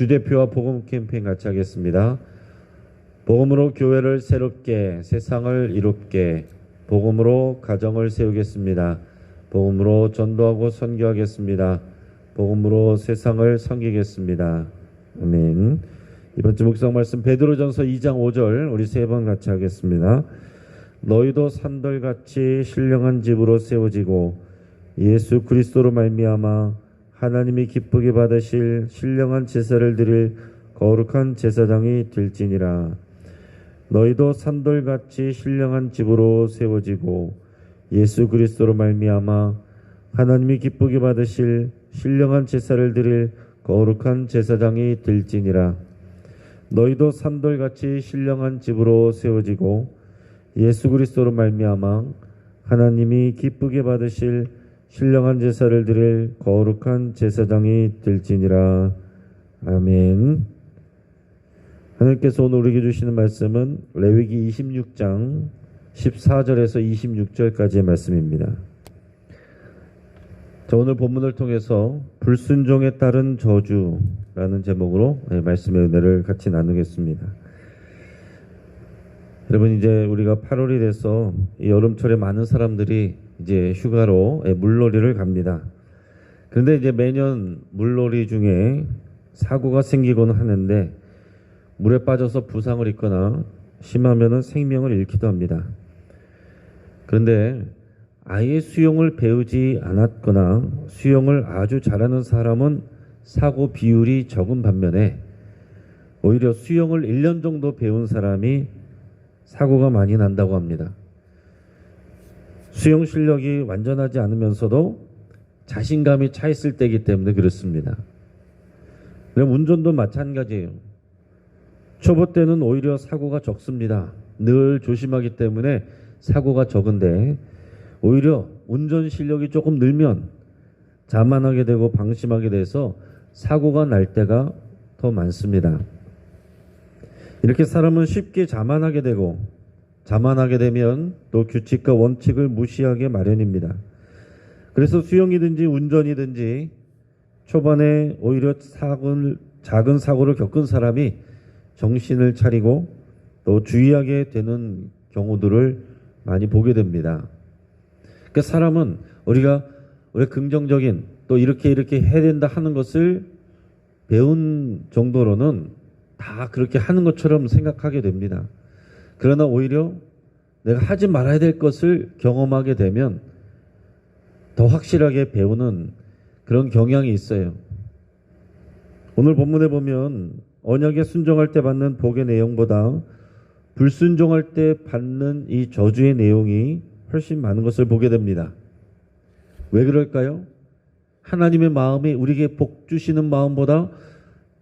주대표와 복음 캠페인 같이 하겠습니다. 복음으로 교회를 새롭게, 세상을 이롭게, 복음으로 가정을 세우겠습니다. 복음으로 전도하고 선교하겠습니다. 복음으로 세상을 섬기겠습니다. 아멘. 이번 주 묵상 말씀 베드로전서 2장 5절 우리 세 번 같이 하겠습니다. 너희도 산돌같이 신령한 집으로 세워지고 예수 그리스도로 말미암아 하나님이 기쁘게 받으실 신령한 제사를 드릴 거룩한 제사장이 될지니라. 너희도 산돌같이 신령한 집으로 세워지고 예수 그리스도로 말미암아 하나님이 기쁘게 받으실 신령한 제사를 드릴 거룩한 제사장이 될지니라. 너희도 산돌같이 신령한 집으로 세워지고 예수 그리스도로 말미암아 하나님이 기쁘게 받으실 신령한 제사를 드릴 거룩한 제사장이 될지니라. 아멘. 하나님께서 오늘 우리에게 주시는 말씀은 레위기 26장 14절에서 26절까지의 말씀입니다. 자, 오늘 본문을 통해서 불순종에 따른 저주라는 제목으로 말씀의 은혜를 같이 나누겠습니다. 여러분, 이제 우리가 8월이 돼서 이 여름철에 많은 사람들이 이제 휴가로 물놀이를 갑니다. 그런데 이제 매년 물놀이 중에 사고가 생기곤 하는데 물에 빠져서 부상을 입거나 심하면은 생명을 잃기도 합니다. 그런데 아예 수영을 배우지 않았거나 수영을 아주 잘하는 사람은 사고 비율이 적은 반면에 오히려 수영을 1년 정도 배운 사람이 사고가 많이 난다고 합니다. 수영 실력이 완전하지 않으면서도 자신감이 차 있을 때이기 때문에 그렇습니다. 그럼 운전도 마찬가지예요. 초보 때는 오히려 사고가 적습니다. 늘 조심하기 때문에 사고가 적은데 오히려 운전 실력이 조금 늘면 자만하게 되고 방심하게 돼서 사고가 날 때가 더 많습니다. 이렇게 사람은 쉽게 자만하게 되고 자만하게 되면 또 규칙과 원칙을 무시하게 마련입니다. 그래서 수영이든지 운전이든지 초반에 오히려 작은 사고를 겪은 사람이 정신을 차리고 또 주의하게 되는 경우들을 많이 보게 됩니다. 그러니까 사람은 우리가 긍정적인 또 이렇게 해야 된다 하는 것을 배운 정도로는 다 그렇게 하는 것처럼 생각하게 됩니다. 그러나 오히려 내가 하지 말아야 될 것을 경험하게 되면 더 확실하게 배우는 그런 경향이 있어요. 오늘 본문에 보면 언약에 순종할 때 받는 복의 내용보다 불순종할 때 받는 이 저주의 내용이 훨씬 많은 것을 보게 됩니다. 왜 그럴까요? 하나님의 마음이 우리에게 복 주시는 마음보다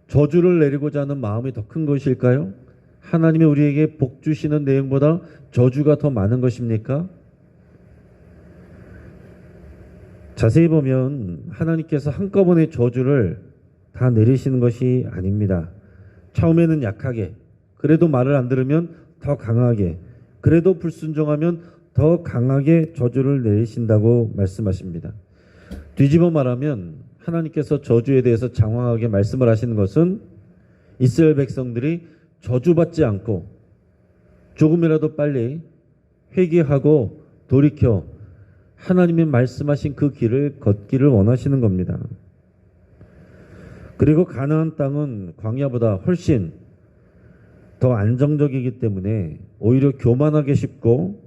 저주를 내리고자 하는 마음이 더 큰 것일까요? 하나님이 우리에게 복 주시는 내용보다 저주가 더 많은 것입니까? 자세히 보면 하나님께서 한꺼번에 저주를 다 내리시는 것이 아닙니다. 처음에는 약하게, 그래도 말을 안 들으면 더 강하게, 그래도 불순종하면 더 강하게 저주를 내리신다고 말씀하십니다. 뒤집어 말하면 하나님께서 저주에 대해서 장황하게 말씀을 하시는 것은 이스라엘 백성들이 저주받지 않고 조금이라도 빨리 회개하고 돌이켜 하나님이 말씀하신 그 길을 걷기를 원하시는 겁니다. 그리고 가나안 땅은 광야보다 훨씬 더 안정적이기 때문에 오히려 교만하기 쉽고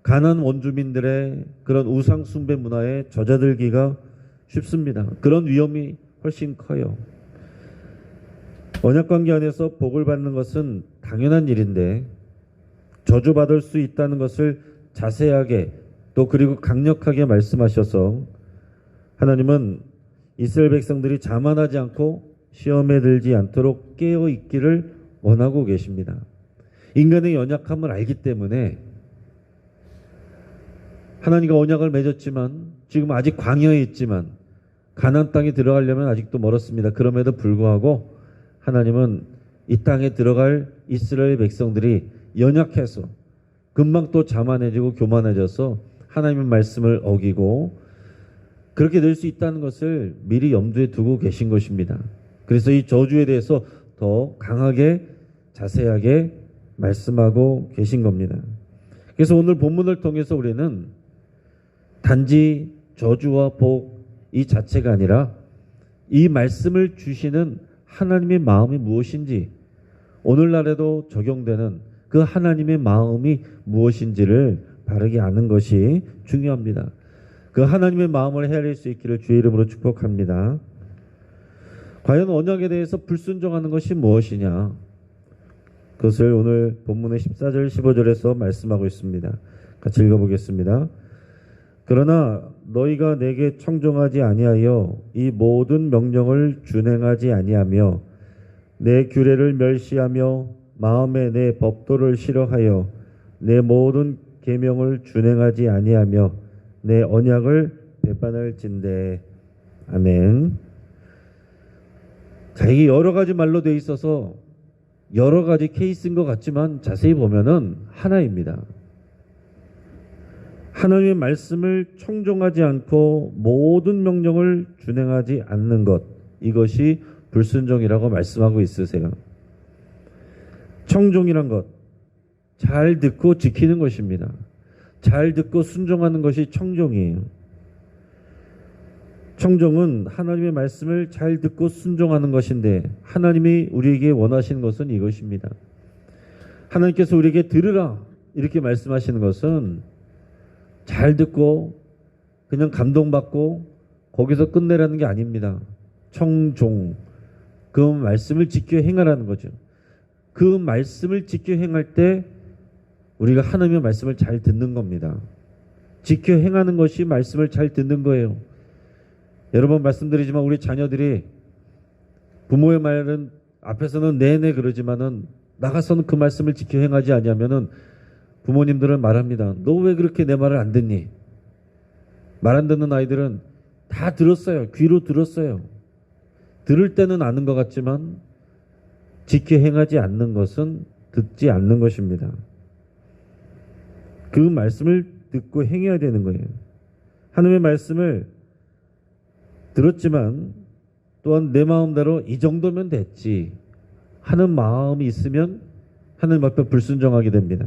가나안 원주민들의 그런 우상 숭배 문화에 젖어들기가 쉽습니다. 그런 위험이 훨씬 커요. 언약관계 안에서 복을 받는 것은 당연한 일인데 저주받을 수 있다는 것을 자세하게 또 그리고 강력하게 말씀하셔서 하나님은 이스라엘 백성들이 자만하지 않고 시험에 들지 않도록 깨어 있기를 원하고 계십니다. 인간의 연약함을 알기 때문에 하나님과 언약을 맺었지만 지금 아직 광야에 있지만 가나안 땅에 들어가려면 아직도 멀었습니다. 그럼에도 불구하고 하나님은 이 땅에 들어갈 이스라엘 백성들이 연약해서 금방 또 자만해지고 교만해져서 하나님의 말씀을 어기고 그렇게 될 수 있다는 것을 미리 염두에 두고 계신 것입니다. 그래서 이 저주에 대해서 더 강하게 자세하게 말씀하고 계신 겁니다. 그래서 오늘 본문을 통해서 우리는 단지 저주와 복 이 자체가 아니라 이 말씀을 주시는 하나님의 마음이 무엇인지, 오늘날에도 적용되는 그 하나님의 마음이 무엇인지를 바르게 아는 것이 중요합니다. 그 하나님의 마음을 헤아릴 수 있기를 주의 이름으로 축복합니다. 과연 언약에 대해서 불순종하는 것이 무엇이냐? 그것을 오늘 본문의 14절 15절에서 말씀하고 있습니다. 같이 읽어보겠습니다. 그러나 너희가 내게 청종하지 아니하여 이 모든 명령을 준행하지 아니하며 내 규례를 멸시하며 마음에 내 법도를 싫어하여 내 모든 계명을 준행하지 아니하며 내 언약을 배반할진대. 아멘. 자, 이게 여러 가지 말로 되어 있어서 여러 가지 케이스인 것 같지만 자세히 보면은 하나입니다. 하나님의 말씀을 청종하지 않고 모든 명령을 준행하지 않는 것, 이것이 불순종이라고 말씀하고 있으세요. 청종이란 것, 잘 듣고 지키는 것입니다. 잘 듣고 순종하는 것이 청종이에요. 청종은 하나님의 말씀을 잘 듣고 순종하는 것인데, 하나님이 우리에게 원하시는 것은 이것입니다. 하나님께서 우리에게 들으라 이렇게 말씀하시는 것은 잘 듣고 그냥 감동받고 거기서 끝내라는 게 아닙니다. 청종, 그 말씀을 지켜 행하라는 거죠. 그 말씀을 지켜 행할 때 우리가 하나님의 말씀을 잘 듣는 겁니다. 지켜 행하는 것이 말씀을 잘 듣는 거예요. 여러 번 말씀드리지만 우리 자녀들이 부모의 말은 앞에서는 네네 그러지만은 나가서는 그 말씀을 지켜 행하지 아니하면은 부모님들은 말합니다. 너 왜 그렇게 내 말을 안 듣니? 말 안 듣는 아이들은 다 들었어요. 귀로 들었어요. 들을 때는 아는 것 같지만 지켜 행하지 않는 것은 듣지 않는 것입니다. 그 말씀을 듣고 행해야 되는 거예요. 하나님의 말씀을 들었지만 또한 내 마음대로 이 정도면 됐지 하는 마음이 있으면 하나님 앞에 불순종하게 됩니다.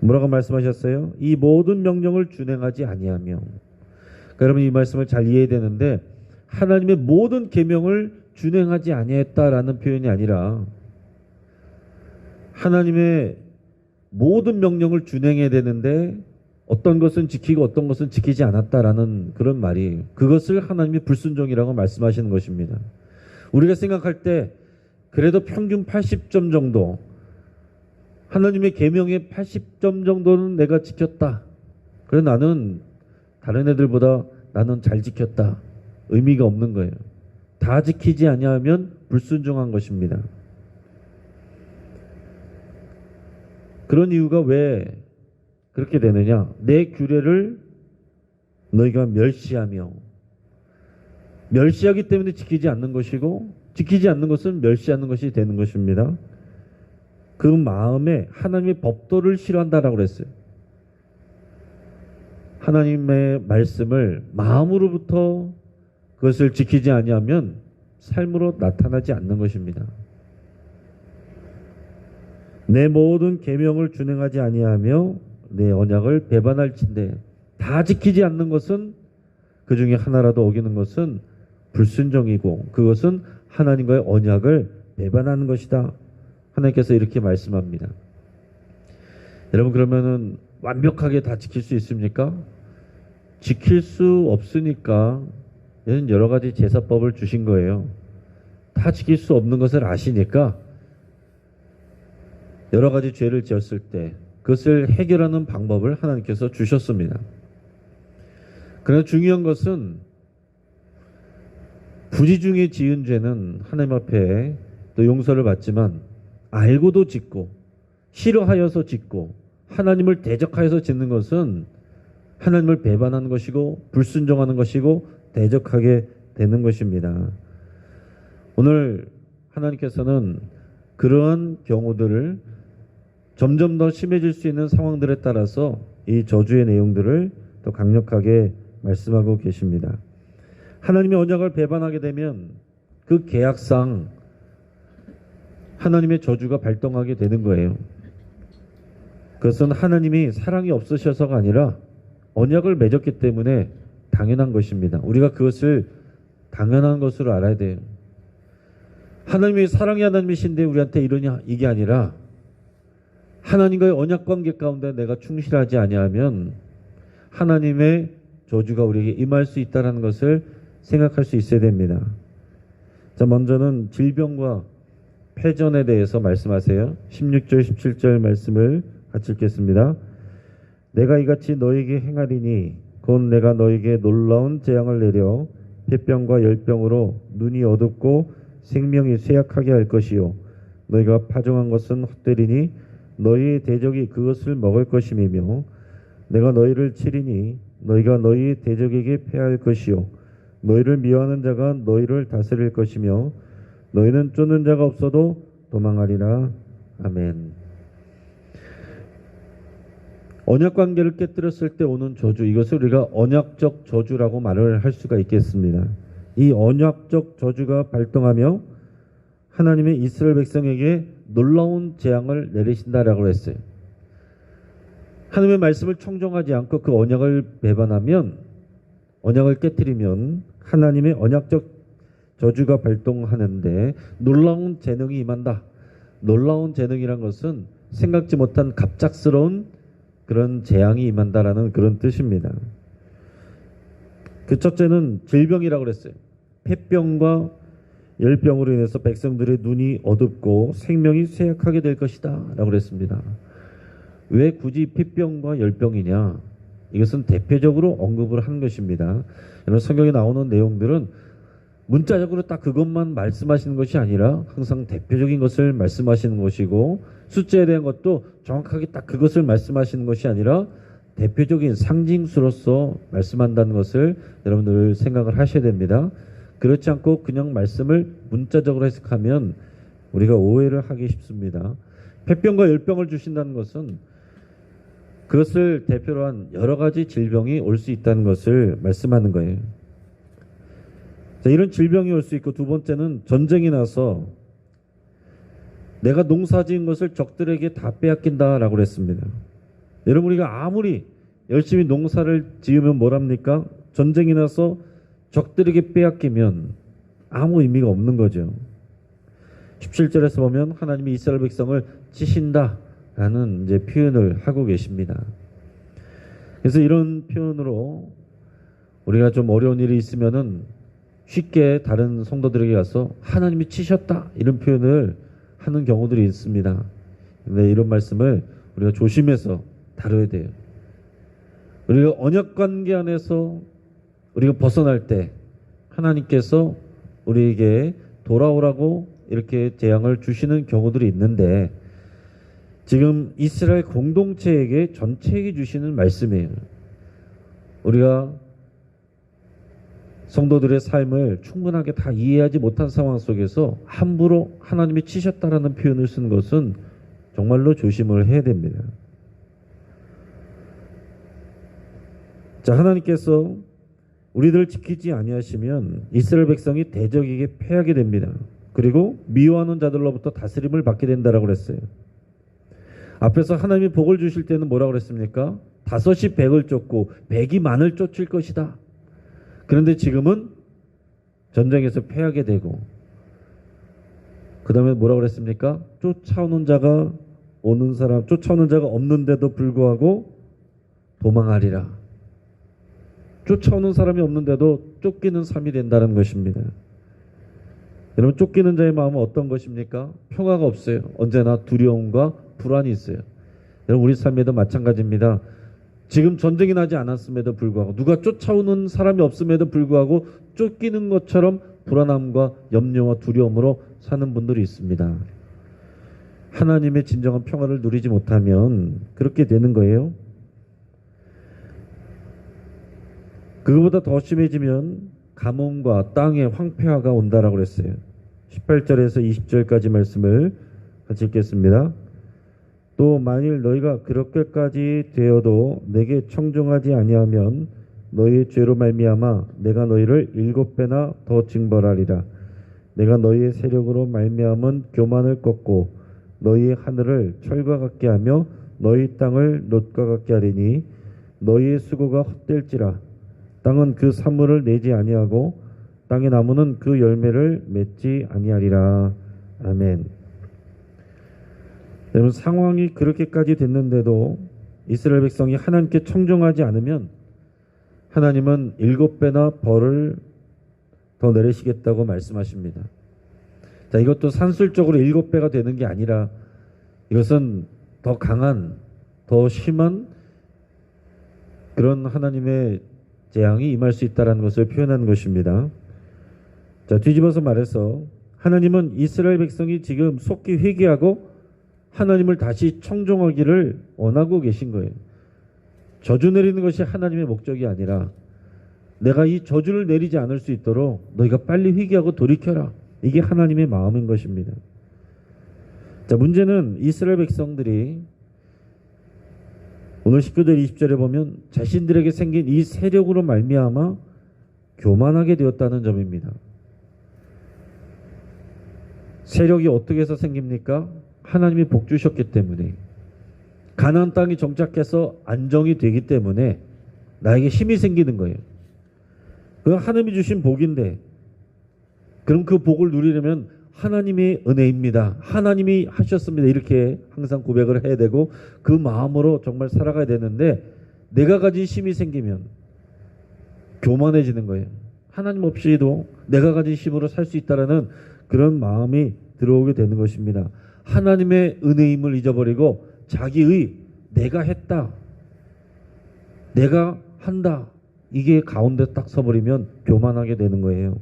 뭐라고 말씀하셨어요? 이 모든 명령을 준행하지 아니하며. 그러니까 여러분 이 말씀을 잘 이해해야 되는데, 하나님의 모든 계명을 준행하지 아니했다라는 표현이 아니라 하나님의 모든 명령을 준행해야 되는데 어떤 것은 지키고 어떤 것은 지키지 않았다라는 그런 말이에요. 그것을 하나님이 불순종이라고 말씀하시는 것입니다. 우리가 생각할 때 그래도 평균 80점 정도, 하나님의 계명의 80점 정도는 내가 지켰다. 그래 나는 다른 애들보다 나는 잘 지켰다. 의미가 없는 거예요. 다 지키지 아니하면 불순종한 것입니다. 그런 이유가 왜 그렇게 되느냐? 내 규례를 너희가 멸시하며, 멸시하기 때문에 지키지 않는 것이고 지키지 않는 것은 멸시하는 것이 되는 것입니다. 그 마음에 하나님의 법도를 싫어한다라고 그랬어요. 하나님의 말씀을 마음으로부터 그것을 지키지 아니하면 삶으로 나타나지 않는 것입니다. 내 모든 계명을 준행하지 아니하며 내 언약을 배반할진대. 다 지키지 않는 것은, 그 중에 하나라도 어기는 것은 불순종이고 그것은 하나님과의 언약을 배반하는 것이다. 하나님께서 이렇게 말씀합니다. 여러분 그러면은 완벽하게 다 지킬 수 있습니까? 지킬 수 없으니까 여러 가지 제사법을 주신 거예요. 다 지킬 수 없는 것을 아시니까 여러 가지 죄를 지었을 때 그것을 해결하는 방법을 하나님께서 주셨습니다. 그러나 중요한 것은 부지 중에 지은 죄는 하나님 앞에 또 용서를 받지만 알고도 짓고 싫어하여서 짓고 하나님을 대적하여서 짓는 것은 하나님을 배반하는 것이고 불순종하는 것이고 대적하게 되는 것입니다. 오늘 하나님께서는 그러한 경우들을 점점 더 심해질 수 있는 상황들에 따라서 이 저주의 내용들을 더 강력하게 말씀하고 계십니다. 하나님의 언약을 배반하게 되면 그 계약상 하나님의 저주가 발동하게 되는 거예요. 그것은 하나님이 사랑이 없으셔서가 아니라 언약을 맺었기 때문에 당연한 것입니다. 우리가 그것을 당연한 것으로 알아야 돼요. 하나님이 사랑의 하나님이신데 우리한테 이러냐 이게 아니라 하나님과의 언약 관계 가운데 내가 충실하지 아니하면 하나님의 저주가 우리에게 임할 수 있다는 것을 생각할 수 있어야 됩니다. 자, 먼저는 질병과 패전에 대해서 말씀하세요. 16절 17절 말씀을 같이 읽겠습니다. 내가 이같이 너에게 행하리니 곧 내가 너에게 놀라운 재앙을 내려 폐병과 열병으로 눈이 어둡고 생명이 쇠약하게 할 것이요 너희가 파종한 것은 헛되리니 너희의 대적이 그것을 먹을 것임이며 내가 너희를 치리니 너희가 너희 대적에게 패할 것이요 너희를 미워하는 자가 너희를 다스릴 것이며 너희는 쫓는 자가 없어도 도망하리라. 아멘. 언약 관계를 깨뜨렸을 때 오는 저주, 이것을 우리가 언약적 저주라고 말을 할 수가 있겠습니다. 이 언약적 저주가 발동하며 하나님의 이스라엘 백성에게 놀라운 재앙을 내리신다라고 했어요. 하나님의 말씀을 청종하지 않고 그 언약을 배반하면, 언약을 깨뜨리면 하나님의 언약적 저주가 발동하는데 놀라운 재능이 임한다. 놀라운 재능이란 것은 생각지 못한 갑작스러운 그런 재앙이 임한다라는 그런 뜻입니다. 그 첫째는 질병이라고 그랬어요. 폐병과 열병으로 인해서 백성들의 눈이 어둡고 생명이 쇠약하게 될 것이다 라고 그랬습니다. 왜 굳이 폐병과 열병이냐? 이것은 대표적으로 언급을 한 것입니다. 여러분, 성경에 나오는 내용들은 문자적으로 딱 그것만 말씀하시는 것이 아니라 항상 대표적인 것을 말씀하시는 것이고, 숫자에 대한 것도 정확하게 딱 그것을 말씀하시는 것이 아니라 대표적인 상징수로서 말씀한다는 것을 여러분들 생각을 하셔야 됩니다. 그렇지 않고 그냥 말씀을 문자적으로 해석하면 우리가 오해를 하기 쉽습니다. 폐병과 열병을 주신다는 것은 그것을 대표로 한 여러 가지 질병이 올 수 있다는 것을 말씀하는 거예요. 자, 이런 질병이 올 수 있고, 두 번째는 전쟁이 나서 내가 농사지은 것을 적들에게 다 빼앗긴다라고 그랬습니다. 여러분, 우리가 아무리 열심히 농사를 지으면 뭐랍니까? 전쟁이 나서 적들에게 빼앗기면 아무 의미가 없는 거죠. 17절에서 보면 하나님이 이스라엘 백성을 치신다라는 이제 표현을 하고 계십니다. 그래서 이런 표현으로 우리가 좀 어려운 일이 있으면은 쉽게 다른 성도들에게 가서 하나님이 치셨다 이런 표현을 하는 경우들이 있습니다. 근데 이런 말씀을 우리가 조심해서 다뤄야 돼요. 우리가 언약 관계 안에서 우리가 벗어날 때 하나님께서 우리에게 돌아오라고 이렇게 재앙을 주시는 경우들이 있는데, 지금 이스라엘 공동체에게 전체에게 주시는 말씀이에요. 우리가 성도들의 삶을 충분하게 다 이해하지 못한 상황 속에서 함부로 하나님이 치셨다라는 표현을 쓰는 것은 정말로 조심을 해야 됩니다. 자, 하나님께서 우리들을 지키지 아니하시면 이스라엘 백성이 대적에게 패하게 됩니다. 그리고 미워하는 자들로부터 다스림을 받게 된다라고 그랬어요. 앞에서 하나님이 복을 주실 때는 뭐라고 그랬습니까? 5이 100을 쫓고 100이 만을 쫓을 것이다. 그런데 지금은 전쟁에서 패하게 되고, 그 다음에 뭐라고 그랬습니까? 쫓아오는 자가 없는데도 불구하고 도망하리라. 쫓아오는 사람이 없는데도 쫓기는 삶이 된다는 것입니다. 여러분, 쫓기는 자의 마음은 어떤 것입니까? 평화가 없어요. 언제나 두려움과 불안이 있어요. 여러분, 우리 삶에도 마찬가지입니다. 지금 전쟁이 나지 않았음에도 불구하고, 누가 쫓아오는 사람이 없음에도 불구하고 쫓기는 것처럼 불안함과 염려와 두려움으로 사는 분들이 있습니다. 하나님의 진정한 평화를 누리지 못하면 그렇게 되는 거예요. 그거보다 더 심해지면 가뭄과 땅의 황폐화가 온다라고 그랬어요. 18절에서 20절까지 말씀을 같이 읽겠습니다. 또 만일 너희가 그렇게까지 되어도 내게 청종하지 아니하면 너희의 죄로 말미암아 내가 너희를 7배나 더 징벌하리라. 내가 너희의 세력으로 말미암은 교만을 꺾고 너희의 하늘을 철과 같게 하며 너희 땅을 놋과 같게 하리니 너희의 수고가 헛될지라. 땅은 그 산물을 내지 아니하고 땅의 나무는 그 열매를 맺지 아니하리라. 아멘. 여러분, 상황이 그렇게까지 됐는데도 이스라엘 백성이 하나님께 청종하지 않으면 하나님은 7배나 벌을 더 내리시겠다고 말씀하십니다. 자, 이것도 산술적으로 7배가 되는 게 아니라 이것은 더 강한, 더 심한 그런 하나님의 재앙이 임할 수 있다는 것을 표현하는 것입니다. 자, 뒤집어서 말해서 하나님은 이스라엘 백성이 지금 속히 회개하고 하나님을 다시 청종하기를 원하고 계신 거예요. 저주 내리는 것이 하나님의 목적이 아니라 내가 이 저주를 내리지 않을 수 있도록 너희가 빨리 회개하고 돌이켜라. 이게 하나님의 마음인 것입니다. 자, 문제는 이스라엘 백성들이 오늘 19절 20절에 보면 자신들에게 생긴 이 세력으로 말미암아 교만하게 되었다는 점입니다. 세력이 어떻게 해서 생깁니까? 하나님이 복 주셨기 때문에, 가나안 땅이 정착해서 안정이 되기 때문에 나에게 힘이 생기는 거예요. 그건 하나님이 주신 복인데, 그럼 그 복을 누리려면 하나님의 은혜입니다. 하나님이 하셨습니다. 이렇게 항상 고백을 해야 되고 그 마음으로 정말 살아가야 되는데, 내가 가진 힘이 생기면 교만해지는 거예요. 하나님 없이도 내가 가진 힘으로 살 수 있다라는 그런 마음이 들어오게 되는 것입니다. 하나님의 은혜임을 잊어버리고 자기의 내가 했다, 내가 한다, 이게 가운데 딱 서버리면 교만하게 되는 거예요.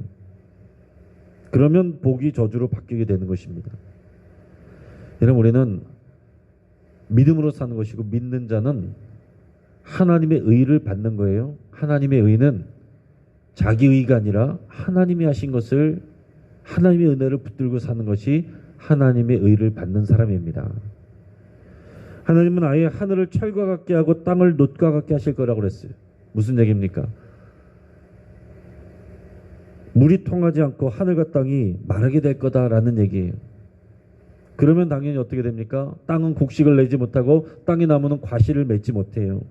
그러면 복이 저주로 바뀌게 되는 것입니다. 여러분, 우리는 믿음으로 사는 것이고 믿는 자는 하나님의 의를 받는 거예요. 하나님의 의는 자기 의가 아니라 하나님이 하신 것을, 하나님의 은혜를 붙들고 사는 것이 하나님의 의를 받는 사람입니다. 하나님은 아예 하늘을 철과 같게 하고 땅을 놋과 같게 하실 거라고 그랬어요. 무슨 얘기입니까? 물이 통하지 않고 하늘과 땅이 마르게 될 거다라는 얘기예요. 그러면 당연히 어떻게 됩니까? 땅은 곡식을 내지 못하고 땅의 나무는 과실을 맺지 못해요.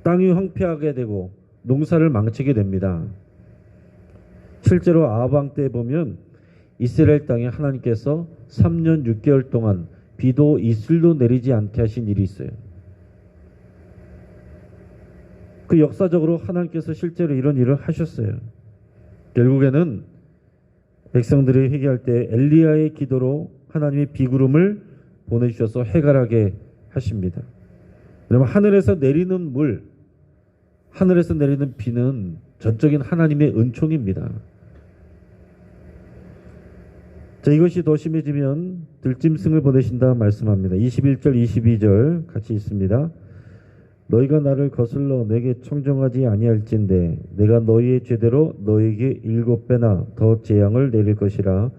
땅이 황폐하게 되고 농사를 망치게 됩니다. 실제로 아합 왕 때 보면 이스라엘 땅에 하나님께서 3년 6개월 동안 비도 이슬도 내리지 않게 하신 일이 있어요. 그 역사적으로 하나님께서 실제로 이런 일을 하셨어요. 결국에는 백성들이 회개할 때 엘리야의 기도로 하나님이 비구름을 보내주셔서 해갈하게 하십니다. 여러분, 하늘에서 내리는 물, 하늘에서 내리는 비는 전적인 하나님의 은총입니다. 자, 이것이 더 심해지면 들짐승을 보내신다 말씀합니다. 21절 22절 같이 있습니다. 너희가 나를 거슬러 내게 청정하지 아니할진대 내가 너희의 죄대로 너희에게 7배나 더 재앙을 내릴 것이라.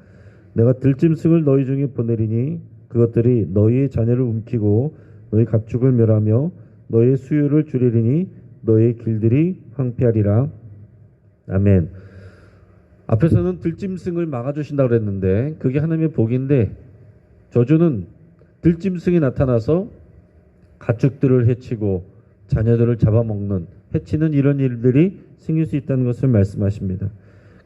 내가 들짐승을 너희 중에 보내리니 그것들이 너희의 자녀를 움키고 너희 가축을 멸하며 너희의 수요를 줄이리니 너희의 길들이 황폐하리라. 아멘. 앞에서는 들짐승을 막아주신다고 그랬는데 그게 하나님의 복인데, 저주는 들짐승이 나타나서 가축들을 해치고 자녀들을 잡아먹는, 해치는 이런 일들이 생길 수 있다는 것을 말씀하십니다.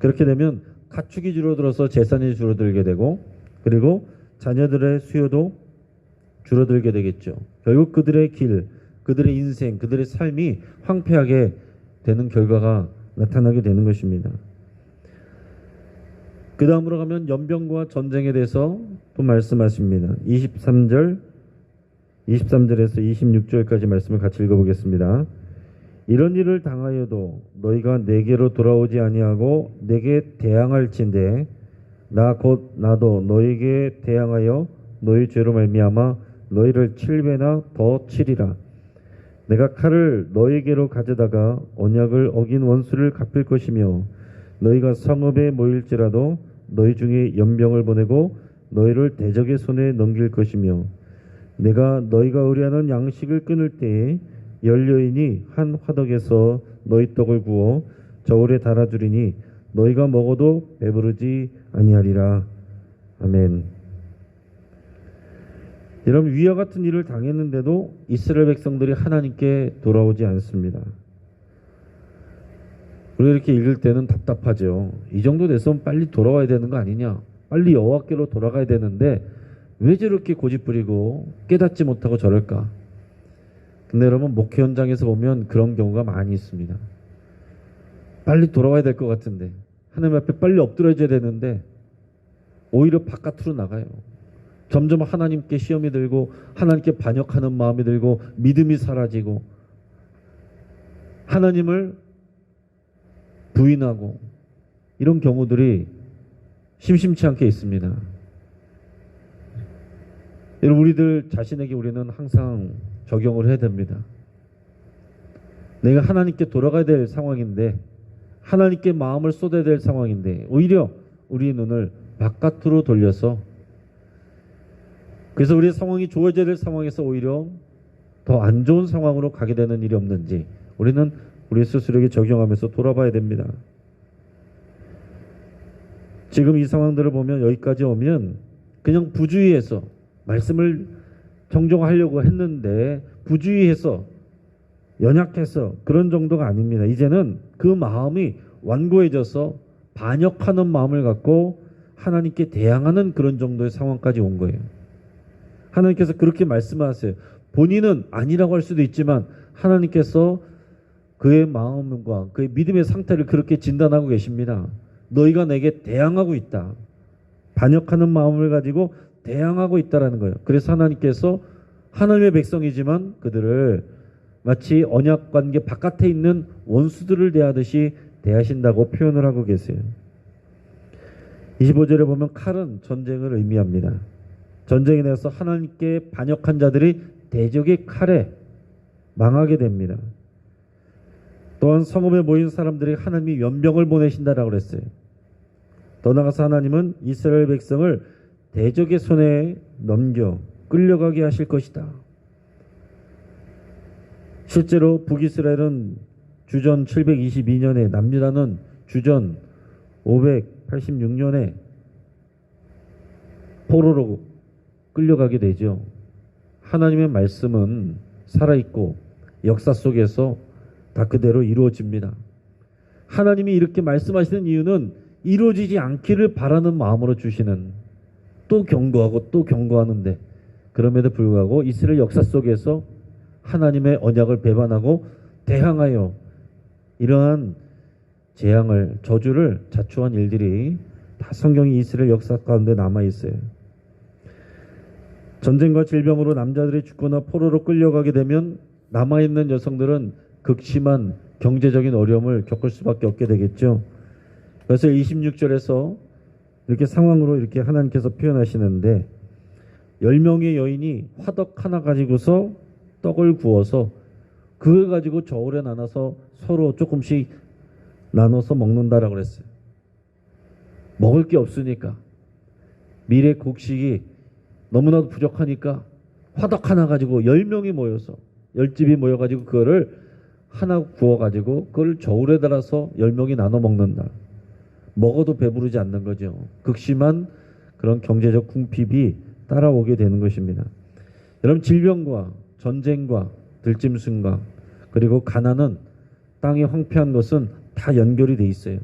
그렇게 되면 가축이 줄어들어서 재산이 줄어들게 되고, 그리고 자녀들의 수요도 줄어들게 되겠죠. 결국 그들의 길, 그들의 인생, 그들의 삶이 황폐하게 되는 결과가 나타나게 되는 것입니다. 그 다음으로 가면 연병과 전쟁에 대해서 또 말씀하십니다. 23절에서 26절까지 말씀을 같이 읽어보겠습니다. 이런 일을 당하여도 너희가 내게로 돌아오지 아니하고 내게 대항할진대 나 곧 나도 너희에게 대항하여 너희 죄로 말미암아 너희를 7배나 더 치리라. 내가 칼을 너희에게로 가져다가 언약을 어긴 원수를 갚을 것이며 너희가 성읍에 모일지라도 너희 중에 연병을 보내고 너희를 대적의 손에 넘길 것이며 내가 너희가 의뢰하는 양식을 끊을 때에 열여인이 한 화덕에서 너희 떡을 구워 저울에 달아주리니 너희가 먹어도 배부르지 아니하리라. 아멘. 여러분, 위와 같은 일을 당했는데도 이스라엘 백성들이 하나님께 돌아오지 않습니다. 우리가 이렇게 읽을 때는 답답하죠. 이 정도 됐으면 빨리 돌아와야 되는 거 아니냐, 빨리 여호와께로 돌아가야 되는데 왜 저렇게 고집부리고 깨닫지 못하고 저럴까. 근데 여러분, 목회 현장에서 보면 그런 경우가 많이 있습니다. 빨리 돌아와야 될 것 같은데, 하나님 앞에 빨리 엎드려져야 되는데 오히려 바깥으로 나가요. 점점 하나님께 시험이 들고 하나님께 반역하는 마음이 들고 믿음이 사라지고 하나님을 부인하고, 이런 경우들이 심심치 않게 있습니다. 여러분, 우리들 자신에게 우리는 항상 적용을 해야 됩니다. 내가 하나님께 돌아가야 될 상황인데, 하나님께 마음을 쏟아야 될 상황인데 오히려 우리 눈을 바깥으로 돌려서, 그래서 우리의 상황이 좋아져야 될 상황에서 오히려 더 안 좋은 상황으로 가게 되는 일이 없는지 우리는 우리 스스로에게 적용하면서 돌아봐야 됩니다. 지금 이 상황들을 보면, 여기까지 오면 그냥 부주의해서 말씀을 정정하려고 했는데 부주의해서 연약해서 그런 정도가 아닙니다. 이제는 그 마음이 완고해져서 반역하는 마음을 갖고 하나님께 대항하는 그런 정도의 상황까지 온 거예요. 하나님께서 그렇게 말씀하세요. 본인은 아니라고 할 수도 있지만 하나님께서 그의 마음과 그의 믿음의 상태를 그렇게 진단하고 계십니다. 너희가 내게 대항하고 있다. 반역하는 마음을 가지고 대항하고 있다라는 거예요. 그래서 하나님께서 하나님의 백성이지만 그들을 마치 언약 관계 바깥에 있는 원수들을 대하듯이 대하신다고 표현을 하고 계세요. 25절에 보면 칼은 전쟁을 의미합니다. 전쟁에 대해서 하나님께 반역한 자들이 대적의 칼에 망하게 됩니다. 또한 성읍에 모인 사람들이 하나님이 연병을 보내신다라고 그랬어요. 더 나아가서 하나님은 이스라엘 백성을 대적의 손에 넘겨 끌려가게 하실 것이다. 실제로 북이스라엘은 주전 722년에, 남유다는 주전 586년에 포로로 끌려가게 되죠. 하나님의 말씀은 살아있고 역사 속에서 다 그대로 이루어집니다. 하나님이 이렇게 말씀하시는 이유는 이루어지지 않기를 바라는 마음으로 주시는, 또 경고하고 또 경고하는데 그럼에도 불구하고 이스라엘 역사 속에서 하나님의 언약을 배반하고 대항하여 이러한 재앙을, 저주를 자초한 일들이 다 성경이 이스라엘 역사 가운데 남아있어요. 전쟁과 질병으로 남자들이 죽거나 포로로 끌려가게 되면 남아있는 여성들은 극심한 경제적인 어려움을 겪을 수밖에 없게 되겠죠. 그래서 26절에서 이렇게 상황으로 이렇게 하나님께서 표현하시는데, 10명의 여인이 화덕 하나 가지고서 떡을 구워서 그걸 가지고 저울에 나눠서 서로 조금씩 나눠서 먹는다라고 그랬어요. 먹을 게 없으니까, 미래 곡식이 너무나도 부족하니까 화덕 하나 가지고 10명이 모여서, 10집이 모여가지고 그거를 하나 구워가지고 그걸 저울에 달아서 10명이 나눠 먹는다. 먹어도 배부르지 않는 거죠. 극심한 그런 경제적 궁핍이 따라오게 되는 것입니다. 여러분, 질병과 전쟁과 들짐승과 그리고 가난은, 땅이 황폐한 것은 다 연결이 돼 있어요.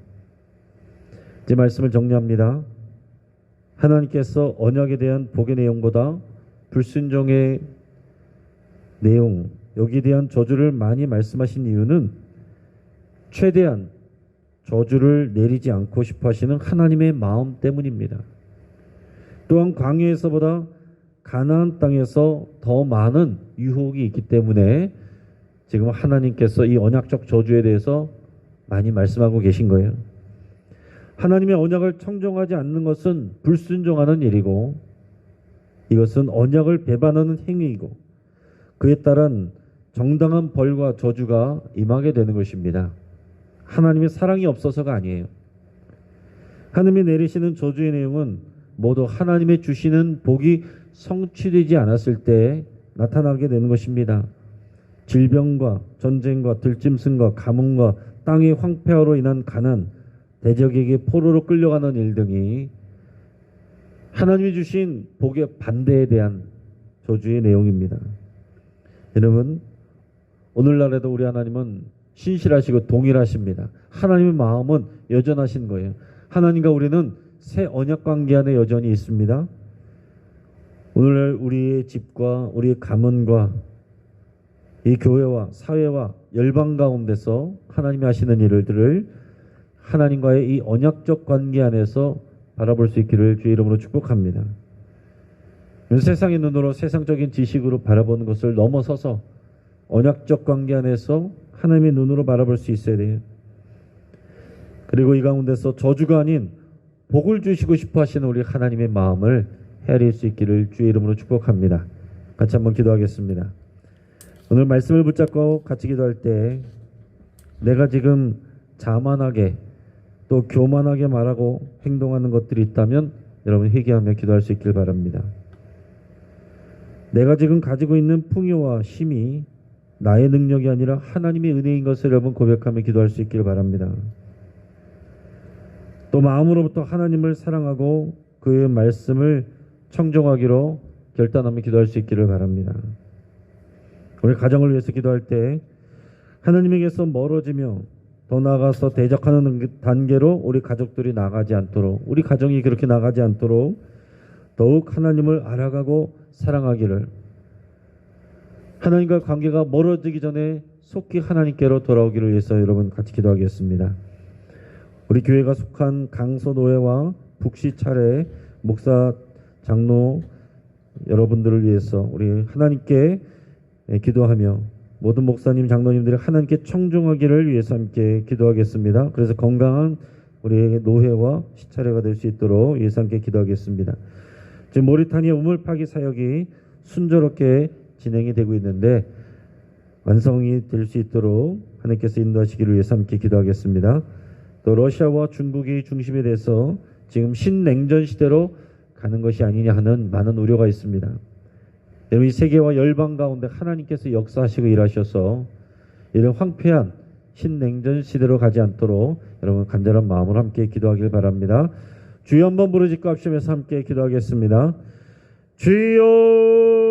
이제 말씀을 정리합니다. 하나님께서 언약에 대한 복의 내용보다 불순종의 내용, 여기에 대한 저주를 많이 말씀하신 이유는 최대한 저주를 내리지 않고 싶어 하시는 하나님의 마음 때문입니다. 또한 광야에서보다 가나안 땅에서 더 많은 유혹이 있기 때문에 지금 하나님께서 이 언약적 저주에 대해서 많이 말씀하고 계신 거예요. 하나님의 언약을 청정하지 않는 것은 불순종하는 일이고, 이것은 언약을 배반하는 행위이고, 그에 따른 정당한 벌과 저주가 임하게 되는 것입니다. 하나님의 사랑이 없어서가 아니에요. 하나님이 내리시는 저주의 내용은 모두 하나님의 주시는 복이 성취되지 않았을 때 나타나게 되는 것입니다. 질병과 전쟁과 들짐승과 가뭄과 땅의 황폐화로 인한 가난, 대적에게 포로로 끌려가는 일 등이 하나님이 주신 복의 반대에 대한 저주의 내용입니다. 여러분, 오늘날에도 우리 하나님은 신실하시고 동일하십니다. 하나님의 마음은 여전하신 거예요. 하나님과 우리는 새 언약 관계 안에 여전히 있습니다. 오늘날 우리의 집과 우리의 가문과 이 교회와 사회와 열방 가운데서 하나님이 하시는 일들을 하나님과의 이 언약적 관계 안에서 바라볼 수 있기를 주의 이름으로 축복합니다. 세상의 눈으로 세상적인 지식으로 바라보는 것을 넘어서서 언약적 관계 안에서 하나님의 눈으로 바라볼 수 있어야 돼요. 그리고 이 가운데서 저주가 아닌 복을 주시고 싶어 하시는 우리 하나님의 마음을 헤아릴 수 있기를 주의 이름으로 축복합니다. 같이 한번 기도하겠습니다. 오늘 말씀을 붙잡고 같이 기도할 때 내가 지금 자만하게 또 교만하게 말하고 행동하는 것들이 있다면 여러분 회개하며 기도할 수 있길 바랍니다. 내가 지금 가지고 있는 풍요와 힘이 나의 능력이 아니라 하나님의 은혜인 것을 여러분 고백하며 기도할 수 있길 바랍니다. 또 마음으로부터 하나님을 사랑하고 그의 말씀을 청종하기로 결단하며 기도할 수 있기를 바랍니다. 우리 가정을 위해서 기도할 때 하나님에게서 멀어지며 더 나아가서 대적하는 단계로 우리 가족들이 나가지 않도록, 우리 가정이 그렇게 나가지 않도록 더욱 하나님을 알아가고 사랑하기를, 하나님과 관계가 멀어지기 전에 속히 하나님께로 돌아오기를 위해서 여러분 같이 기도하겠습니다. 우리 교회가 속한 강서노회와 북시 차례 목사 장로 여러분들을 위해서 우리 하나님께 기도하며 모든 목사님 장로님들이 하나님께 청종하기를 위해서 함께 기도하겠습니다. 그래서 건강한 우리에게 노회와 시차례가 될 수 있도록 위해서 함께 기도하겠습니다. 지금 모리타니아 우물 파기 사역이 순조롭게 진행이 되고 있는데 완성이 될 수 있도록 하나님께서 인도하시기를 위해서 함께 기도하겠습니다. 또 러시아와 중국이 중심이 돼서 지금 신냉전 시대로 가는 것이 아니냐 하는 많은 우려가 있습니다. 여러분, 이 세계와 열방 가운데 하나님께서 역사하시고 일하셔서 이런 황폐한 신냉전 시대로 가지 않도록 여러분 간절한 마음으로 함께 기도하길 바랍니다. 주여 한번 부르짖고 합심해서 함께 기도하겠습니다. 주여